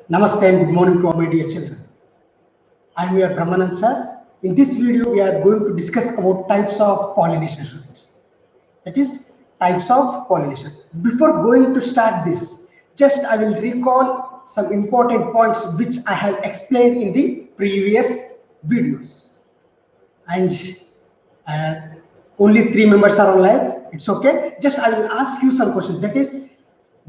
Namaste and good morning to all my dear children. I am your Brahmanand sir. In this video, we are going to discuss about types of pollination students. That is types of pollination. Before going to start this, just I will recall some important points which I have explained in the previous videos. And only 3 members are online. It's okay. Just I will ask you some questions. That is,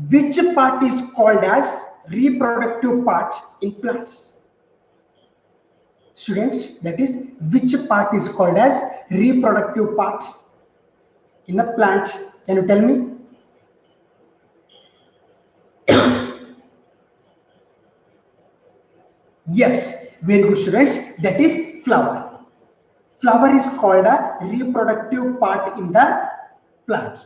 which part is called as reproductive part in plants? Students, that is, which part is called as reproductive part in a plant? Can you tell me? Yes, very good students. That is flower. Flower is called a reproductive part in the plant.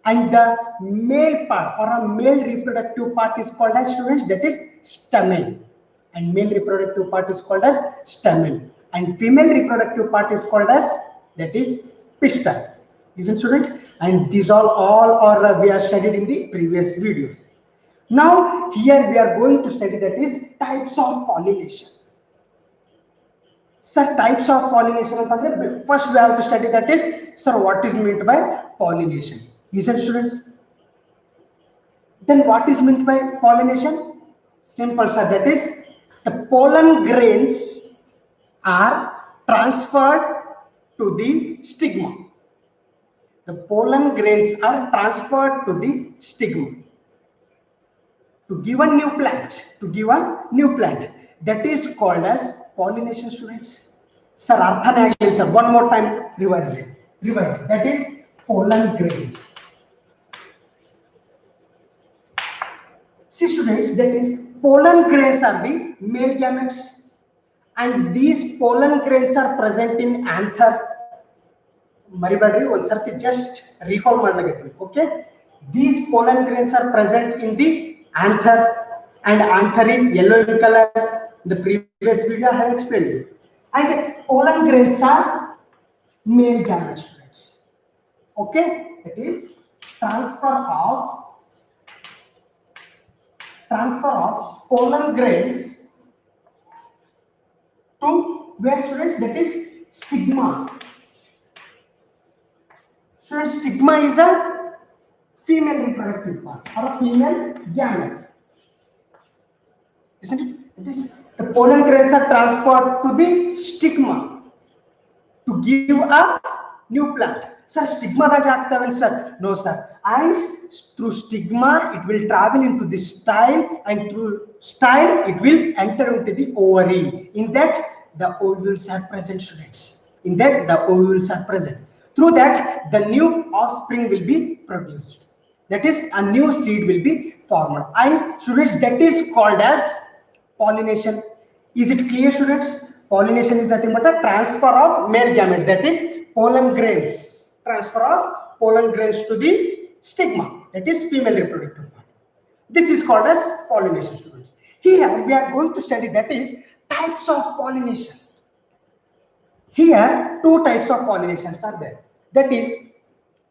And the male part or a male reproductive part is called as, students, that is stamen. And male reproductive part is called as stamen. And female reproductive part is called as, that is pistil. Isn't student? And these all are we are studied in the previous videos. Now here we are going to study, that is types of pollination. Sir, types of pollination. First we have to study, that is, sir, what is meant by pollination? Listen students. Then what is meant by pollination? Simple sir, that is the pollen grains are transferred to the stigma. The pollen grains are transferred to the stigma to give a new plant. That is called as pollination, students. Sir, artha nahi sir. One more time, revise it. That is pollen grains. See students, that is pollen grains are the male gametes, and these pollen grains are present in anther. Maribadri, one sir, just recall madlagati. Okay, these pollen grains are present in the anther, and anther is yellow in color. The previous video I have explained you. And pollen grains are male gametes, students. Okay, it is transfer of pollen grains to where, students? That is stigma. Students, stigma is a female reproductive part or a female gamete. Isn't it? It is the pollen grains are transferred to the stigma to give a new plant. Sir, stigma that active, sir? No, sir. And through stigma, it will travel into the style, and through style, it will enter into the ovary. In that, the ovules are present, students. Through that, the new offspring will be produced. That is, a new seed will be formed. And students, that is called as pollination. Is it clear, students? Pollination is nothing but a transfer of male gamete, that is pollen grains. Transfer of pollen grains to the stigma, that is female reproductive part. This is called as pollination, students. Here we are going to study, that is types of pollination. Here two types of pollinations are there. That is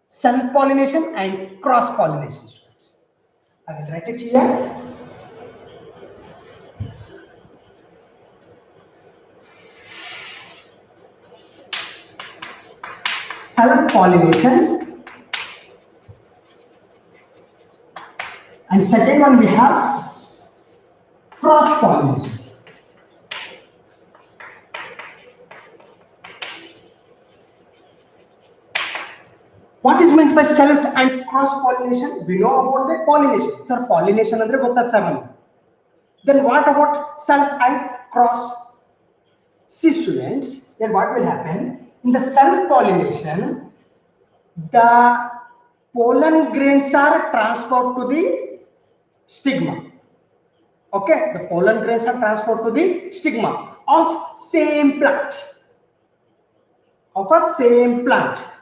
self-pollination and cross-pollination, students. I will write it here. Self-pollination, and second one we have cross-pollination. What is meant by self and cross-pollination? We know about the pollination. Sir, pollination andre gottad sir. Then what about self and cross? See students, then what will happen? In the self-pollination, the pollen grains are transferred to the stigma. Okay, the pollen grains are transferred to the stigma of same plant.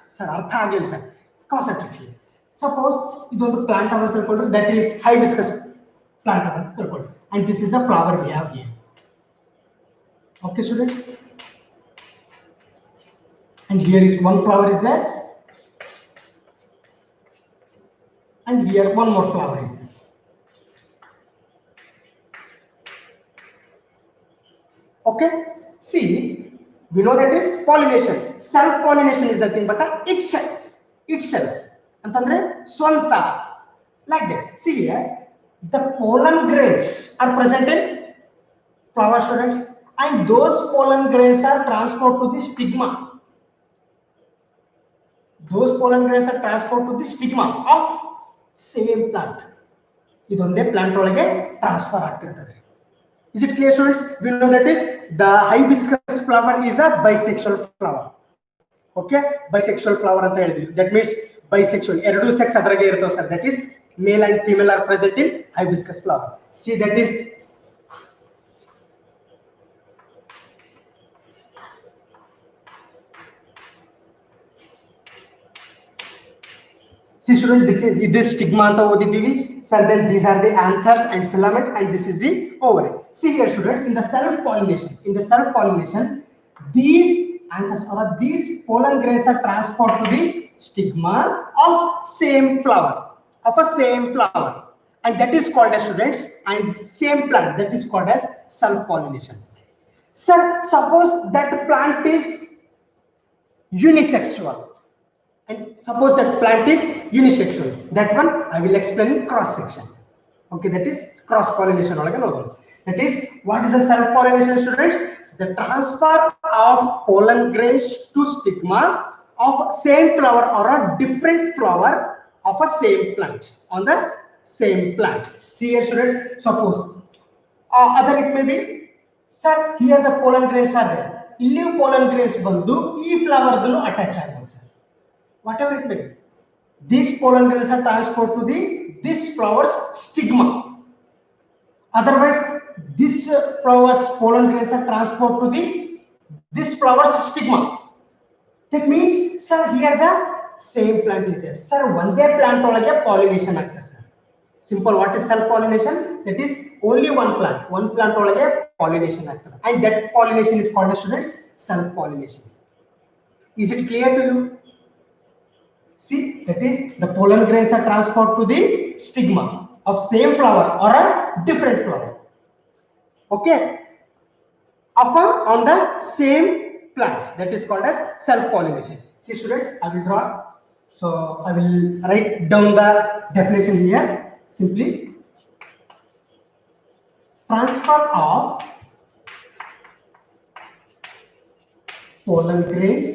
Sir, artha agil sir. Concentrate here. Suppose this is the plant that is hibiscus plant, and this is the flower we have here. Okay, students. And here is one flower is there, and here one more flower is there. Okay, see, we know that is pollination. Self pollination is the thing, but itself ಅಂತಂದ್ರೆ ಸ್ವಂತ, like that. See here, the pollen grains are present in flower, students, and those pollen grains are transferred to the stigma. Those pollen grains are transferred to the stigma of same plant. ಇದೊಂದೇ plant ಒಳಗೆ transfer ಆಗ್ತಿರ್ತದೆ. Is it clear, students? We know that is the hibiscus flower is a bisexual flower. Okay, bisexual flower ಅಂತ ಹೇಳಿದ್ವಿ. That means bisexual, ಎರಡು sex ಅದರಾಗೆ ಇರ್ತವೆ sir. That is male and female are present in hibiscus flower. See, that is see students, this stigma anta odidivi sir. Then these are the anthers and filament, and this is the ovary. See here, students, in the self pollination, these anthers or these pollen grains are transferred to the stigma of same flower, and that is called as, students, and same plant, that is called as self pollination. Sir, suppose that plant is unisexual. And suppose that plant is unisexual. That one I will explain in cross section. Okay, that is cross pollination. That is, what is the self pollination, students? The transfer of pollen grains to stigma of same flower or a different flower of a same plant on the same plant. See here, students, suppose other it may be, sir, here the pollen grains are there. Illi pollen grains bandu ee flower dallu attach agutade, sir. Whatever it may be, these pollen grains are transferred to this flower's stigma. Otherwise, this flower's pollen grains are transferred to this flower's stigma. That means, sir, here the same plant is there. Sir, one day plant olage pollination agtade, sir. Simple. What is self pollination? That is only one plant olage pollination agtade, and that pollination is called as, students, self pollination. Is it clear to you? See, that is the pollen grains are transferred to the stigma of same flower or a different flower. Okay, on the same plant, that is called as self pollination. See, students, I will draw. So I will write down the definition here. Simply, transfer of pollen grains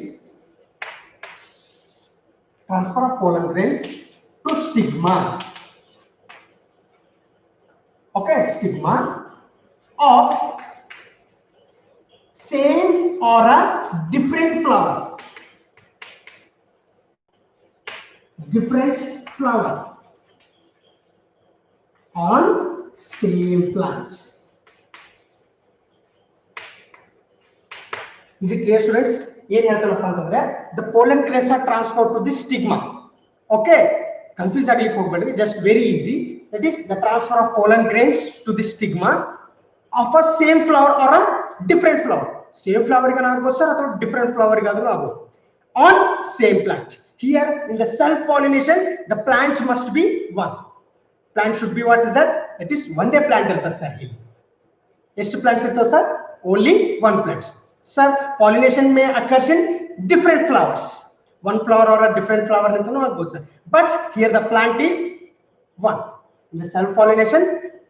to stigma. Okay, stigma of same or a different flower on same plant. Is it clear, students? The pollen grains are transferred to the stigma. Okay, confuse agli hogಬೇಡ್ರಿ, just very easy. That is the transfer of pollen grains to the stigma of a same flower or a different flower. Same flower ಗೆ ಆಗಬಹುದು sir, ಅಥವಾ different flower ಗೆ ಆದರೂ ಆಗಬಹುದು, on same plant. Here in the self pollination, the plant must be one. Plant should be, what is that? It is one day plant irutte sir. Here ಎಷ್ಟು plants ಇರ್ತವೆ sir? Only one plant. Sir, pollination may occurs in different flowers, one flower or a different flower antanu agbodu sir, but here the plant is one. In the self pollination,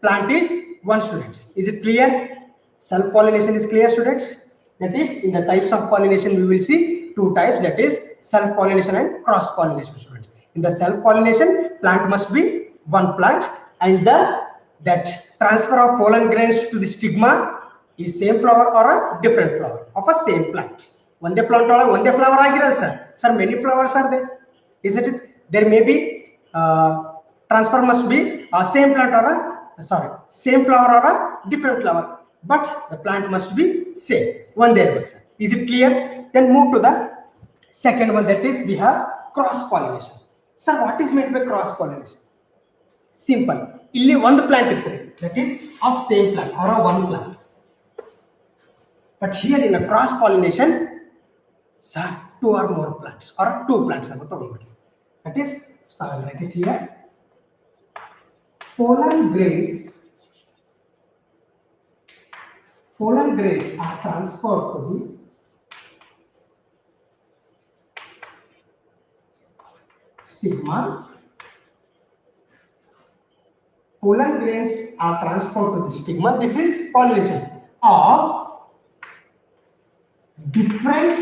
plant is one, students. Is it clear? Self pollination is clear, students. That is, in the types of pollination we will see two types, that is self pollination and cross pollination, students. In the self pollination, plant must be one plant, and that transfer of pollen grains to the stigma is same flower or a different flower of a same plant. One day plant or one day flower agiralla sir. Sir, many flowers are there, isn't it? There may be transfer must be same plant or same flower or a different flower, but the plant must be same, one day sir. Is it clear? Then move to the second one, that is we have cross pollination. Sir, what is meant by cross pollination? Simple. Illi one plant irtade, that is of same plant or a one plant. But here in a cross pollination, sir, two or more plants or two plants. That is, so I will write it here. Pollen grains pollen grains are transferred to the stigma. Pollen grains are transferred to the stigma. This is pollination of different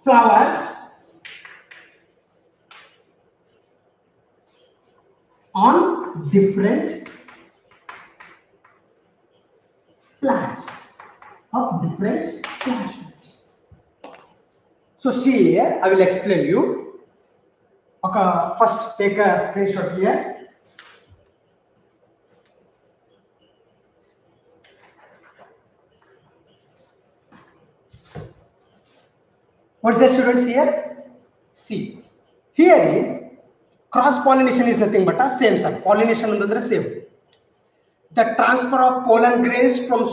flowers on different plants of different plants. So see here, I will explain you. Okay, first take a screenshot here. What's that, students? Here, see, here is cross pollination is nothing but a same, sir. Pollination under same. The transfer of pollen grains from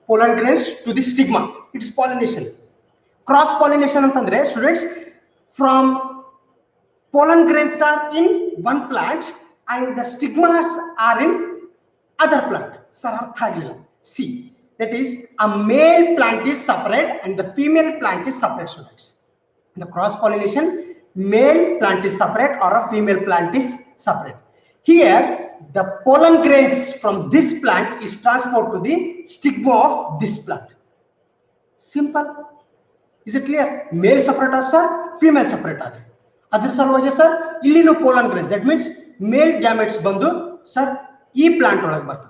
pollen grains to the stigma, it's pollination. Cross pollination antandre, students, from pollen grains are in one plant and the stigmas are in other plant. Sir, see, that is a male plant is separate and the female plant is separate, students. In the cross pollination, male plant is separate or a female plant is separate. Here the pollen grains from this plant is transferred to the stigma of this plant. Simple. Is it clear? Male separate or sir, female separate are. Other salvage sir, illino pollen grains. That means male gametes bandu sir e plant olag bartave.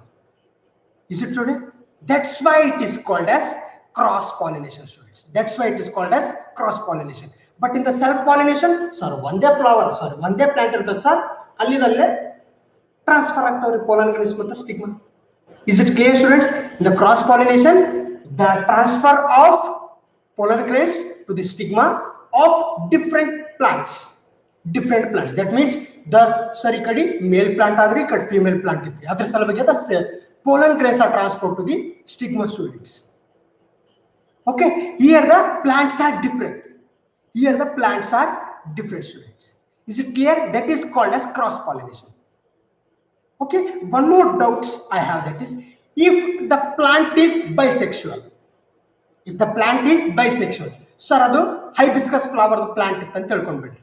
Is it true? That's why it is called as cross pollination, students. That's why it is called as cross pollination. But in the self pollination, sir, one day flower, sorry, one day plant irtha sir, allidalle transfer agtavre pollen grains matte stigma. Is it clear, students? In the cross pollination, the transfer of pollen grains to the stigma of different plants. That means the sorry kadi male plant adri kadi female plant idri adra salvage the pollen grains are transferred to the stigma, students. Okay, here the plants are different. Students. Is it clear? That is called as cross pollination. Okay, one more doubt I have, that is if the plant is bisexual. Sir, adu hibiscus flower plant anta telkonbidi.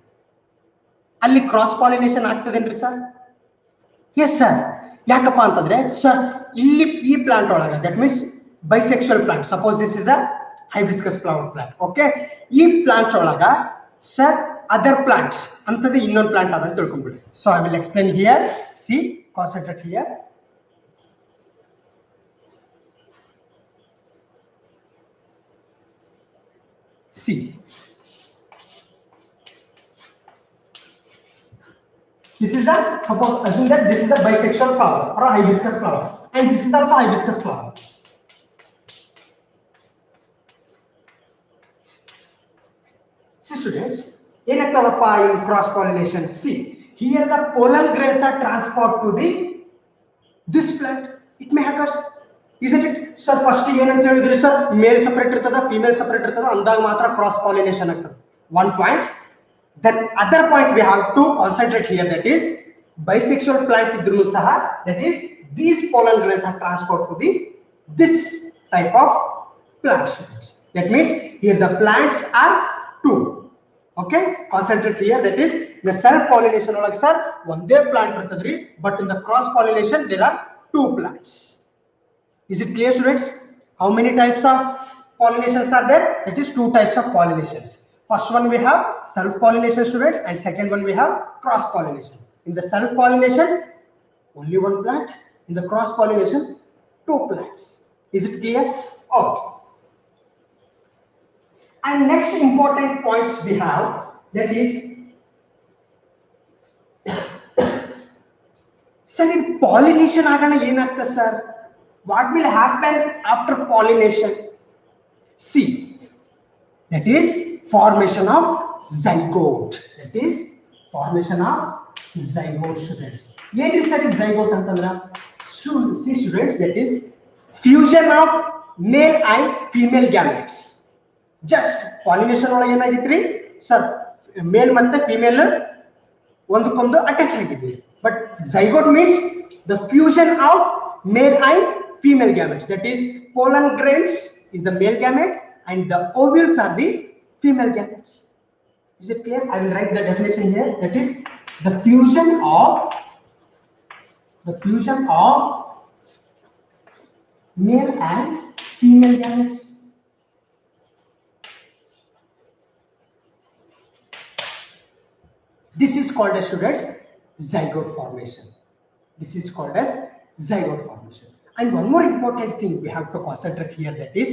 Alli cross pollination ಆಗ್ತದೇನ್ರಿ sir? Yes sir. ಯಾಕಪ್ಪ ಅಂತಂದ್ರೆ sir, ಇಲ್ಲಿ ಈ plant ಒಳಗ, that means bisexual plant. Suppose this is a hibiscus flower plant. Okay, ಈ plant ಒಳಗ sir other plants ಅಂತದೇ ಇನ್ನೊಂದು plant ಅದ ಅಂತ ತಿಳ್ಕೊಂಡ್ಬಿಡಿ. So I will explain here. See, concentrate here. See, this is the, suppose assume that this is a bisexual flower or a hibiscus flower, and this is also hibiscus flower. See, students, in cross pollination, see, here the pollen grains are transferred to this plant. It may occur, isn't it? Sir, first ಏನಂತ ಹೇಳಿದ್ರಿ sir, male separate ಇರ್ತದ, female separate ಇರ್ತದ, ಅಂದಾಗ ಮಾತ್ರ cross pollination ಆಗ್ತದೆ. One point. Then other point we have to concentrate here, that is bisexual plant idru saha, that is these pollen grains are transferred to this type of plant, students. That means here the plants are two. Okay, concentrate here, that is the self pollination olag sir onde plant irtadri, but in the cross pollination there are two plants. Is it clear, students? How many types of pollinations are there? It is two types of pollinations. First one we have self pollination, students, and second one we have cross pollination. In the self pollination, only one plant. In the cross pollination, two plants. Is it clear? Okay. And next important points we have, that is sir, in pollination agana yenagta sir, what will happen after pollination? See, that is formation of zygote. Students. What is zygote antandra? See, students, that is fusion of male and female gametes. Just pollination ಒಳಗೆ ಏನಾಗಿತ್ರಿ sir, ಮೇಲ್ ಮತ್ತೆ female ಒಂದಕ್ಕೊಂದು attach ಆಗಿದ್ವಿ. But zygote means the fusion of male and female gametes. That is, pollen grains is the male gamete and the ovules are the female gametes. Is it clear? I will write the definition here. That is the fusion of male and female gametes. This is called as, students, zygote formation. This is called as zygote formation. And one more important thing we have to concentrate here, that is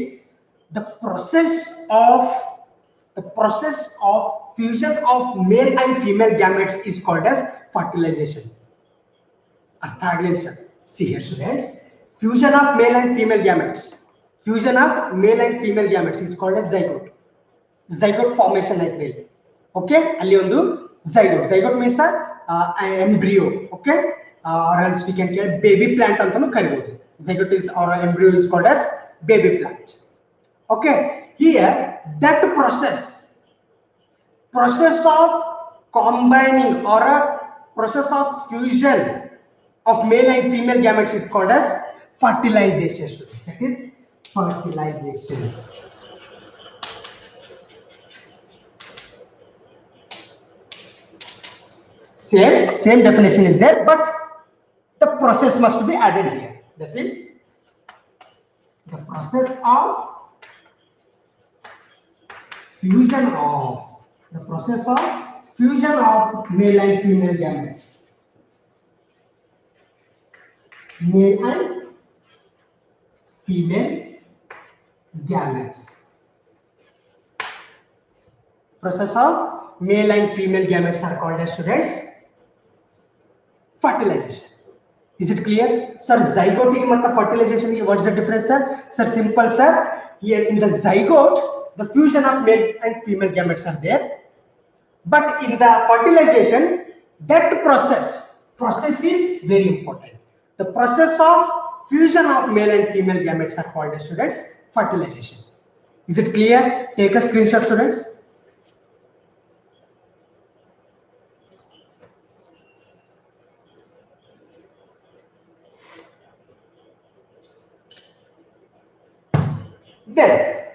the process of fusion of male and female gametes is called as fertilization. See here, students, fusion of male and female gametes. Fusion of male and female gametes is called as zygote. Zygote formation like okay, ali ondu zygote means embryo, okay, or else we can call baby plant antanu karibodu. Zygote is, or embryo is called as baby plant. Okay, here that process of combining or a process of fusion of male and female gametes is called as fertilization. That is fertilization. Same definition is there, but the process must be added here. That is the process of fusion of male and female gametes. Male and female gametes. Process of male and female gametes are called as, students, fertilization. Is it clear? Sir, zygote and fertilization, what is the difference, sir? Sir, simple, sir. Here in the zygote, the fusion of male and female gametes are there. But in the fertilization, that process is very important. The process of fusion of male and female gametes are called as, students, fertilization. Is it clear? Take a screenshot, students. Then,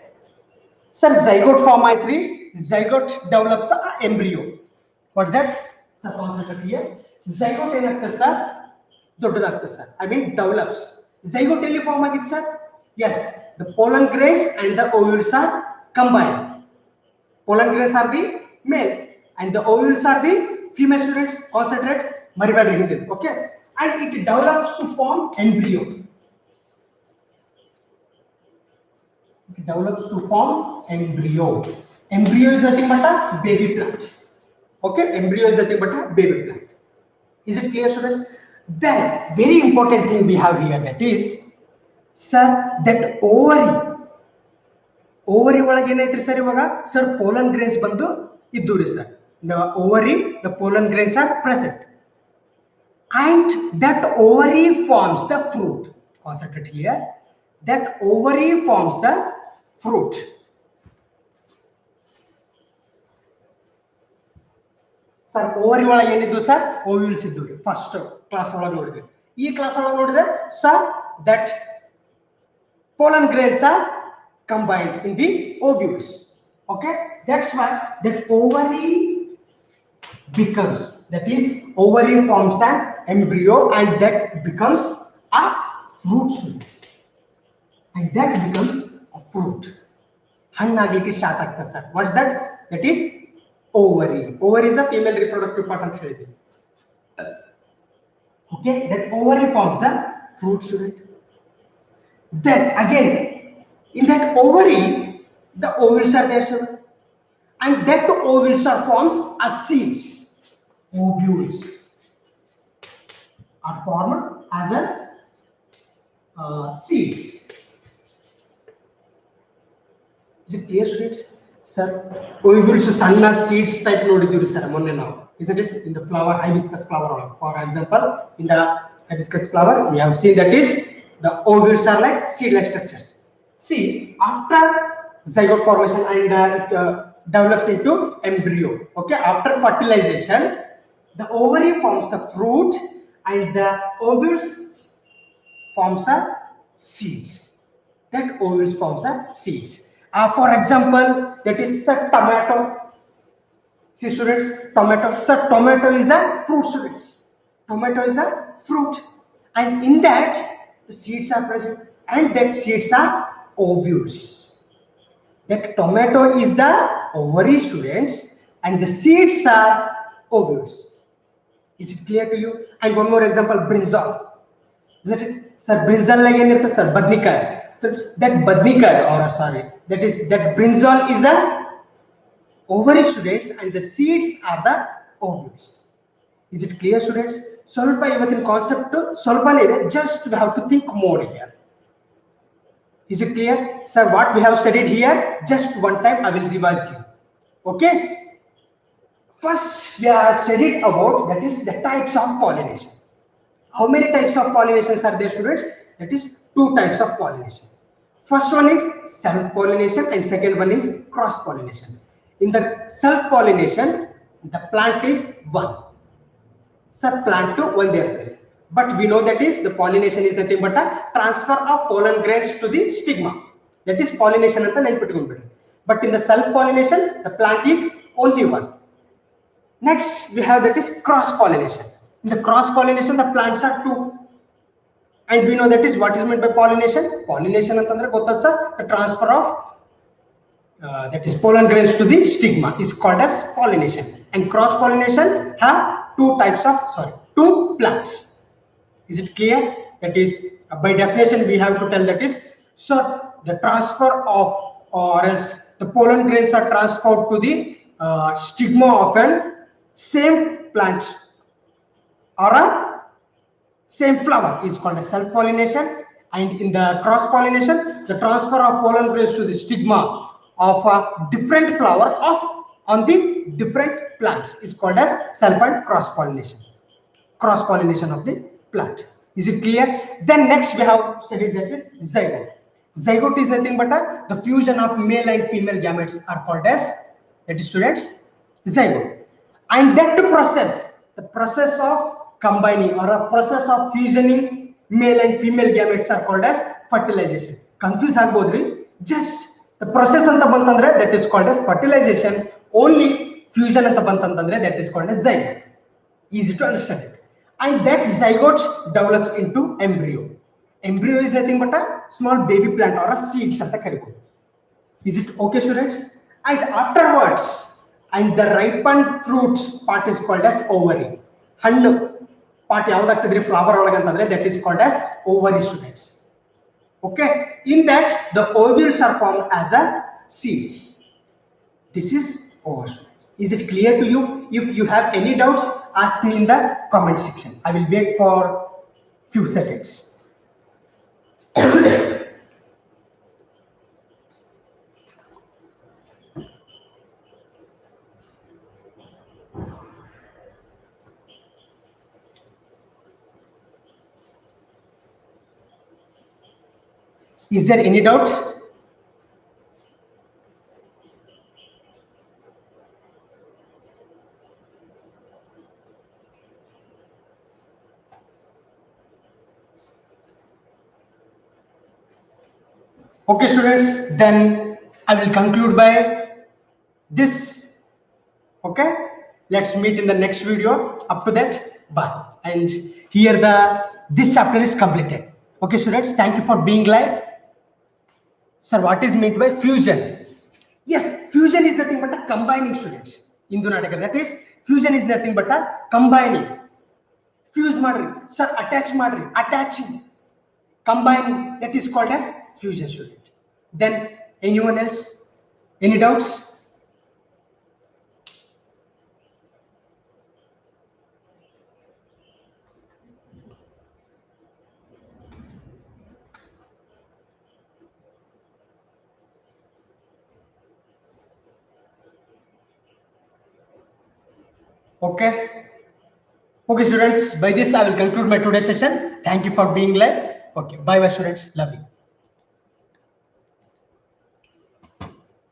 sir, zygote form I3. Zygote develops an embryo. What's that? Sir, concentrate here. Zygote enagtade, sir. Doddadagtade, sir. I mean develops. Zygote elli form agide, sir. Yes, the pollen grains and the ovules are combined. Pollen grains are the male and the ovules are the female, students. Concentrate. Okay, and it develops to form embryo. Embryo is nothing but a baby plant. Okay, embryo is nothing but a baby plant. Is it clear, students? Then, very important thing we have here, that is, sir, that ovary ಒಳಗೆ ಏನೈತ್ರಿ sir ಇವಾಗ? Sir, pollen grains ಬಂದು ಇದ್ದೂರಿ sir. The ovary, the pollen grains are present, and that ovary forms the fruit. Concentrate here. That ovary forms the fruit. Sir, ovary ಒಳಗೆ ಏನಿದ್ದು sir? Ovules ಇದ್ದೂರಿ. First class ಒಳಗೆ ನೋಡಿದ್ರಿ. ಈ class ಒಳಗೆ ನೋಡಿದ್ರೆ sir, that pollen grains are combined in the ovules. Okay, that's why that ovary becomes, that is, ovary forms an embryo and that becomes a fruit, students, and that becomes a fruit. ಹಣ್ಣಾಗಲಿಕ್ಕೆ start ಆಗ್ತದೆ sir. What's that? That is ovary. Ovary is a female reproductive part ಅಂತ ಹೇಳಿದ್ವಿ. Okay, that ovary forms the fruit, student. Then again, in that ovary, the ovules are there, sir, and that ovules are forms as seeds. Ovules are formed as a seeds. Is it clear, students? Sir, ovules sanna seeds type nodidiru sir monne now. Isn't it? In the flower, hibiscus flower, for example, in the hibiscus flower we have seen that is the ovules are like seed-like structures. See, after zygote formation and it develops into embryo. Okay, after fertilization, the ovary forms the fruit and the ovules forms a seeds. That ovules forms a seeds. For example, that is a tomato. See students, tomato. So tomato is the fruit, students. Tomato is the fruit, and in that the seeds are present, and that seeds are ovules. That tomato is the ovary, students, and the seeds are ovules. Is it clear to you? And one more example, brinjal. Isn't it? Sir, brinjal like any sir, badnikar. So that badnikar, or sorry, that brinjal is a ovary, students, and the seeds are the ovules. Is it clear, students? ಸ್ವಲ್ಪ ಇವತ್ತಿನ concept ಸ್ವಲ್ಪನೇ ಇದೆ, just we have to think more here. Is it clear? Sir, what we have studied here, just one time I will revise you. Okay? First, we have studied about, that is the types of pollination. How many types of pollinations are there, students? That is 2 types of pollination. First one is self-pollination and second one is cross-pollination. In the self-pollination, the plant is one. Sir, plant to one there. But we know that is the pollination is nothing but a transfer of pollen grains to the stigma. That is pollination anta nenipittukondu. But in the self-pollination, the plant is only one. Next, we have that is cross-pollination. In the cross-pollination, the plants are 2. And we know that is what is meant by pollination. Pollination antandre gottadu sir, the transfer of that is pollen grains to the stigma is called as pollination. And cross-pollination have 2 plants. Is it clear? That is by definition we have to tell that is, so the transfer of, or else the pollen grains are transferred to the stigma of an same plant or a same flower is called as self-pollination. And in the cross-pollination, the transfer of pollen grains to the stigma of a different flower on the different plants is called as self and cross-pollination. Cross-pollination of the plant. Is it clear? Then next we have studied that is zygote. Zygote is nothing but the fusion of male and female gametes are called as, that is students, zygote. And that process, the process of combining or a process of fusioning male and female gametes are called as fertilization. Confuse agbodrali, just the process anta bantandre that is called as fertilization. Only fusion anta bantandre that is called as zygote. Easy to understand it. And that zygote develops into embryo. Embryo is nothing but a small baby plant or a seeds anta karibodu. Is it okay, students? And afterwards, and the ripened fruits part is called as ovary. Hannu part yavudagtadri flower olaga antandre that is called as ovary, students. Okay? In that the ovules are formed as a seeds. This is over. Is it clear to you? If you have any doubts, ask me in the comment section. I will wait for few seconds. Is there any doubt? Okay, students, then I will conclude by this. Okay, let's meet in the next video. Up to that, bye. And here this chapter is completed. Okay, students, thank you for being live. Sir, what is meant by fusion? Yes, fusion is nothing but a combining, students. Indu Nataka, that is, fusion is nothing but a combining. Fuse madri, sir, attach madri, attaching, combining, that is called as fusion, student. Then anyone else? Any doubts? Okay. Okay, students, by this I will conclude my today's session. Thank you for being live. Okay, bye bye, students. Love you.